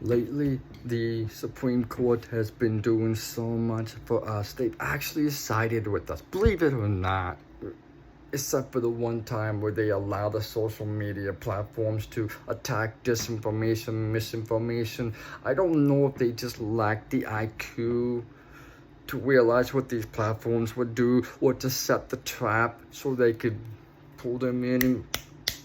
Lately, the Supreme Court has been doing so much for us. They've actually sided with us, believe it or not. Except for the one time where they allow the social media platforms to attack disinformation, misinformation. I don't know if they just lack the IQ to realize what these platforms would do, or to set the trap so they could pull them in and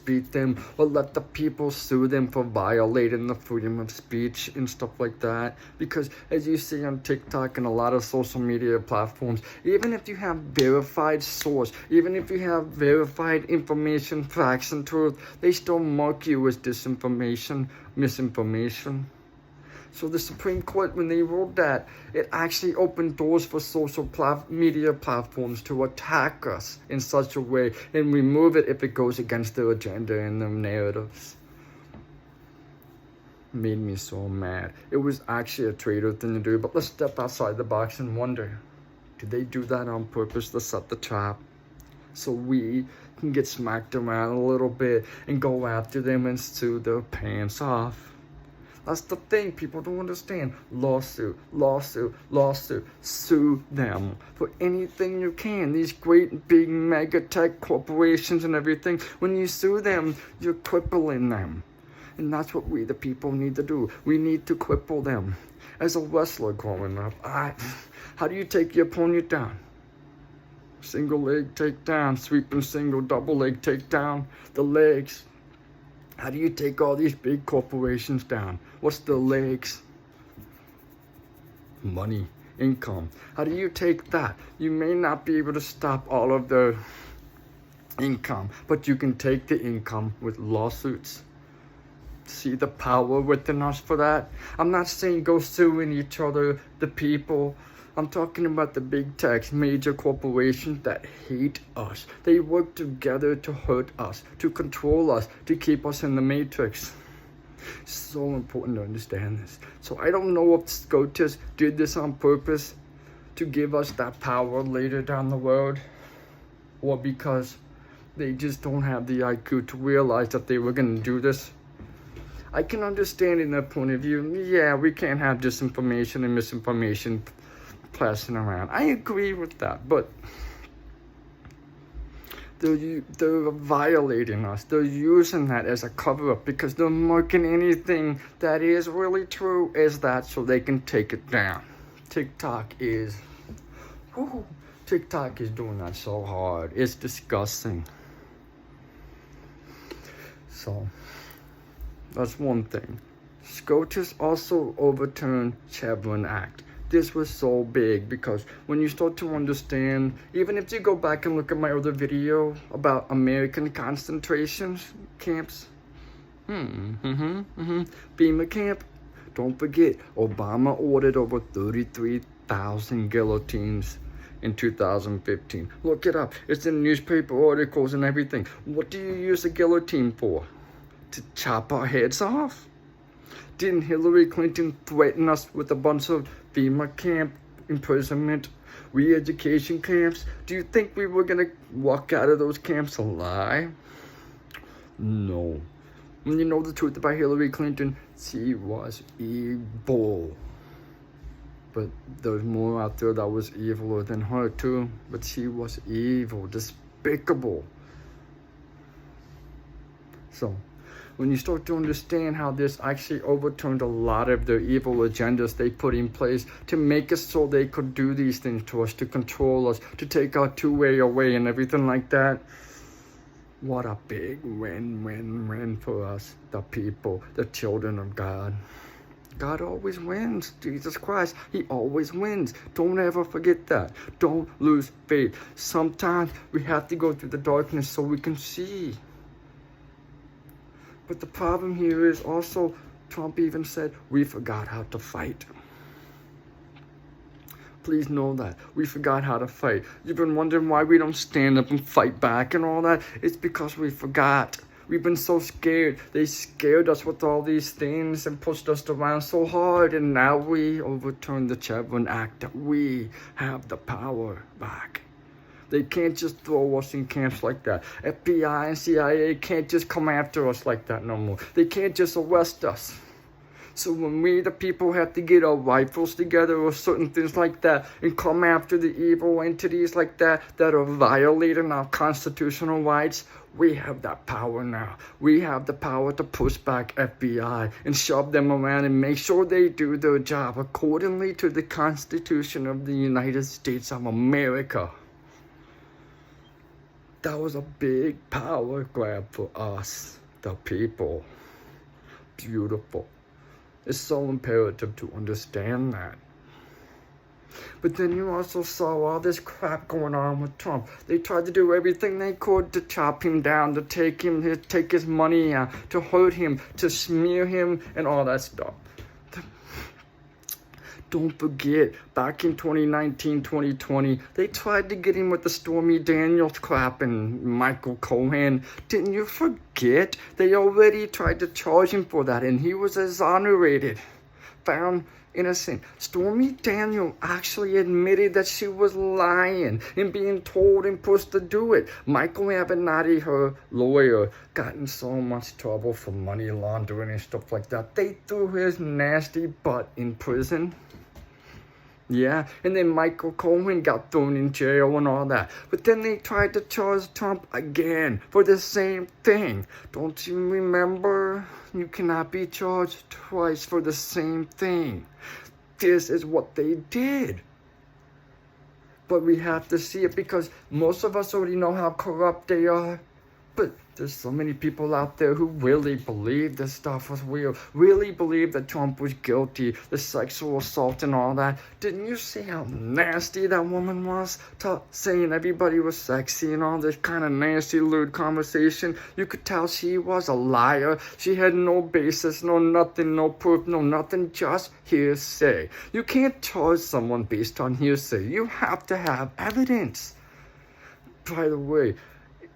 beat them, or let the people sue them for violating the freedom of speech and stuff like that. Because as you see on TikTok and a lot of social media platforms, even if you have verified source, even if you have verified information, facts and truth, they still mark you as disinformation, misinformation. So the Supreme Court, when they ruled that, it actually opened doors for social media platforms to attack us in such a way and remove it if it goes against their agenda and their narratives. Made me so mad. It was actually a traitor thing to do, but let's step outside the box and wonder, did they do that on purpose to set the trap? So we can get smacked around a little bit and go after them and sue their pants off. That's the thing people don't understand. Lawsuit, lawsuit, lawsuit. Sue them for anything you can. These great big mega tech corporations and everything. When you sue them, you're crippling them. And that's what we the people need to do. We need to cripple them. As a wrestler growing up, how do you take your opponent down? Single leg takedown, sweeping single, double leg takedown. The legs. How do you take all these big corporations down? What's the legs? Money, income. How do you take that? You may not be able to stop all of the income, but you can take the income with lawsuits. See the power within us for that? I'm not saying go suing each other, the people. I'm talking about the big techs, major corporations that hate us. They work together to hurt us, to control us, to keep us in the matrix. So important to understand this. So I don't know if SCOTUS did this on purpose to give us that power later down the road, or because they just don't have the IQ to realize that they were going to do this. I can understand in their point of view, yeah, we can't have disinformation and misinformation passing around. I agree with that, but they're violating us. They're using that as a cover-up because they're marking anything that is really true as that so they can take it down. TikTok is doing that so hard. It's disgusting. So that's one thing. SCOTUS also overturned Chevron Act. This was so big because when you start to understand, even if you go back and look at my other video about American concentration camps, FEMA camp, don't forget, Obama ordered over 33,000 guillotines in 2015. Look it up. It's in newspaper articles and everything. What do you use a guillotine for? To chop our heads off? Didn't Hillary Clinton threaten us with a bunch of FEMA camp imprisonment, re-education camps? Do you think we were going to walk out of those camps alive? No. When you know the truth about Hillary Clinton, she was evil. But there's more out there that was eviler than her too. But she was evil, despicable. So when you start to understand how this actually overturned a lot of their evil agendas they put in place to make us so they could do these things to us, to control us, to take our two-way away and everything like that. What a big win for us, the people, the children of God. God always wins. Jesus Christ, He always wins. Don't ever forget that. Don't lose faith. Sometimes we have to go through the darkness so we can see. But the problem here is also, Trump even said, we forgot how to fight. Please know that. We forgot how to fight. You've been wondering why we don't stand up and fight back and all that? It's because we forgot. We've been so scared. They scared us with all these things and pushed us around so hard. And now we overturned the Chevron Act. That we have the power back. They can't just throw us in camps like that. FBI and CIA can't just come after us like that no more. They can't just arrest us. So when we, the people, have to get our rifles together or certain things like that and come after the evil entities like that are violating our constitutional rights, we have that power now. We have the power to push back FBI and shove them around and make sure they do their job accordingly to the Constitution of the United States of America. That was a big power grab for us, the people. Beautiful. It's so imperative to understand that. But then you also saw all this crap going on with Trump. They tried to do everything they could to chop him down, to take his money out, to hurt him, to smear him, and all that stuff. Don't forget, back in 2019, 2020, they tried to get him with the Stormy Daniels crap and Michael Cohen. Didn't you forget? They already tried to charge him for that, and he was exonerated, found innocent. Stormy Daniels actually admitted that she was lying and being told and pushed to do it. Michael Avenatti, her lawyer, got in so much trouble for money laundering and stuff like that. They threw his nasty butt in prison. Yeah, and then Michael Cohen got thrown in jail and all that. But then they tried to charge Trump again for the same thing. Don't you remember? You cannot be charged twice for the same thing. This is what they did. But we have to see it because most of us already know how corrupt they are. But there's so many people out there who really believe this stuff was real, really believe that Trump was guilty, the sexual assault and all that. Didn't you see how nasty that woman was? Saying everybody was sexy and all this kind of nasty, lewd conversation. You could tell she was a liar. She had no basis, no nothing, no proof, no nothing, just hearsay. You can't charge someone based on hearsay. You have to have evidence. By the way,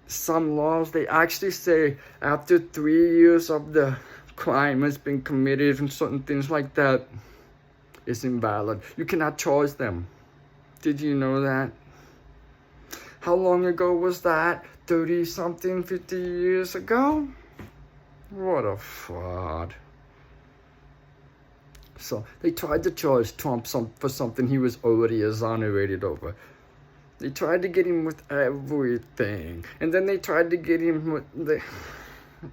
some laws, they actually say after 3 years of the crime has been committed and certain things like that, it's invalid. You cannot charge them. Did you know that? How long ago was that? 30-something, 50 years ago? What a fraud. So they tried to charge Trump for something he was already exonerated over. They tried to get him with everything. And then they tried to get him with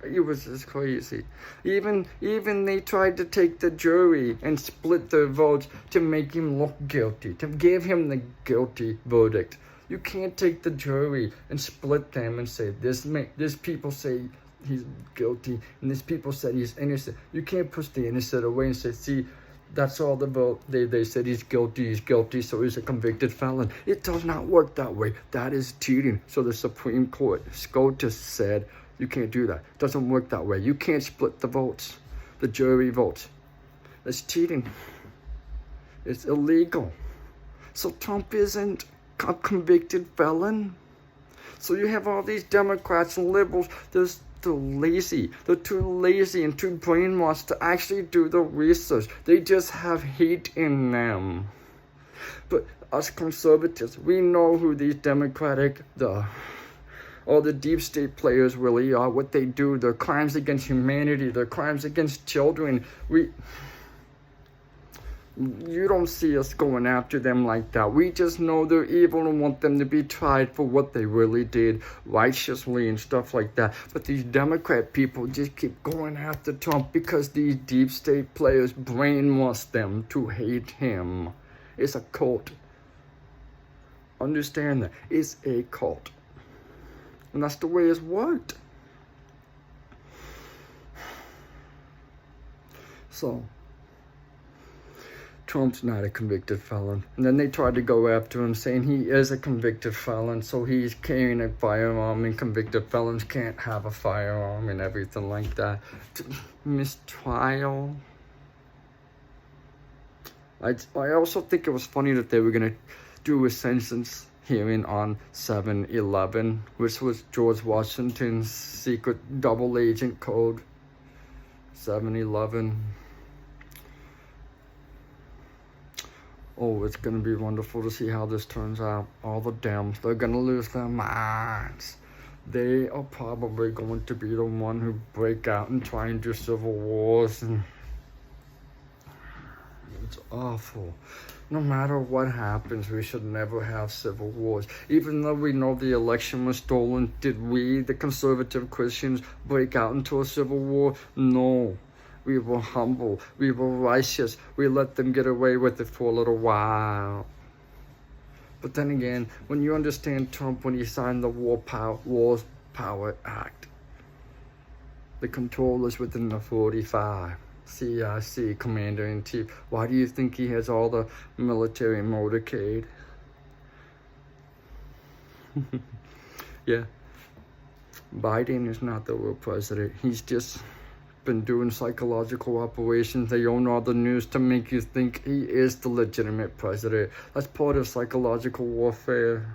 it was just crazy. Even they tried to take the jury and split their votes to make him look guilty, to give him the guilty verdict. You can't take the jury and split them and say, this people say he's guilty and this people said he's innocent. You can't push the innocent away and say, see, that's all the vote. They said he's guilty, so he's a convicted felon. It does not work that way. That is cheating. So the Supreme Court, SCOTUS, said you can't do that. It doesn't work that way. You can't split the votes, the jury votes. That's cheating. It's illegal. So Trump isn't a convicted felon. So you have all these Democrats and liberals, they're lazy. They're too lazy and too brainwashed to actually do the research. They just have hate in them. But us conservatives, we know who these all the deep state players really are, what they do, their crimes against humanity, their crimes against children. You don't see us going after them like that. We just know they're evil and want them to be tried for what they really did righteously and stuff like that. But these Democrat people just keep going after Trump because these deep state players brainwash them to hate him. It's a cult. Understand that. It's a cult. And that's the way it's worked. So Trump's not a convicted felon. And then they tried to go after him saying he is a convicted felon, so he's carrying a firearm and convicted felons can't have a firearm and everything like that. Mistrial. I also think it was funny that they were going to do a sentence hearing on 7/11, which was George Washington's secret double agent code. 7/11. Oh, it's going to be wonderful to see how this turns out. All the Dems, they're going to lose their minds. They are probably going to be the one who break out and try and do civil wars. And It's awful. No matter what happens, we should never have civil wars. Even though we know the election was stolen, did we, the conservative Christians, break out into a civil war? No. We were humble. We were righteous. We let them get away with it for a little while. But then again, when you understand Trump, when he signed the Wars Power Act, the control is within the 45. CIC, Commander-in-Chief. Why do you think he has all the military motorcade? Yeah. Biden is not the real president. He's just been doing psychological operations. They own all the news to make you think he is the legitimate president. That's part of psychological warfare.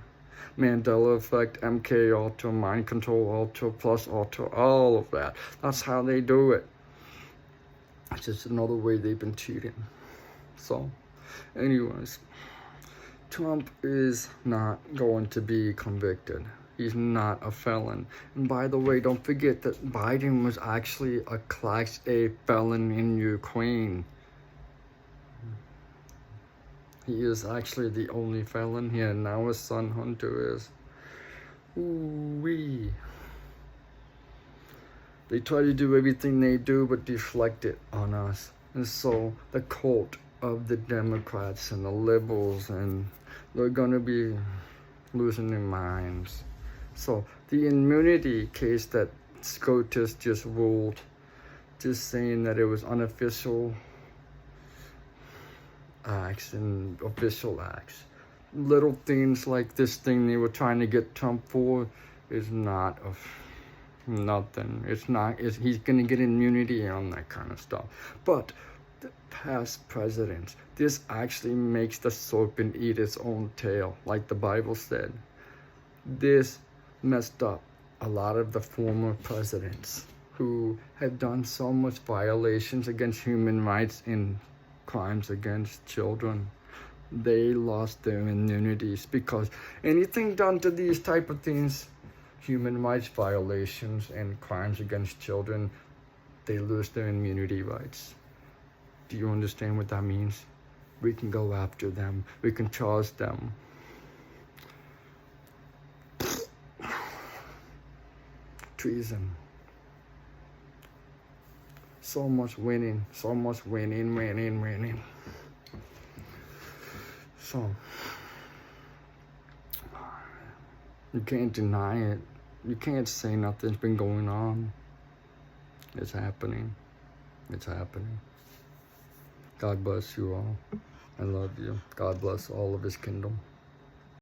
Mandela effect, MK Ultra, mind control Ultra, plus Ultra, all of that. That's how they do it. It's just another way they've been cheating. So, anyways, Trump is not going to be convicted. He's not a felon. And by the way, don't forget that Biden was actually a Class A felon in Ukraine. He is actually the only felon here. Now his son Hunter is. Ooh-wee. They try to do everything they do but deflect it on us. And so the cult of the Democrats and the liberals, and they're going to be losing their minds. So the immunity case that SCOTUS just ruled, just saying that it was unofficial acts and official acts. Little things like this thing they were trying to get Trump for is not nothing. He's going to get immunity on that kind of stuff. But the past presidents, this actually makes the serpent eat its own tail, like the Bible said. This messed up a lot of the former presidents who have done so much violations against human rights and crimes against children. They lost their immunities because anything done to these type of things, human rights violations and crimes against children, they lose their immunity rights. Do you understand what that means? We can go after them. We can charge them. Treason. So much winning. So much winning. So, you can't deny it. You can't say nothing's been going on. It's happening. It's happening. God bless you all. I love you. God bless all of His kingdom.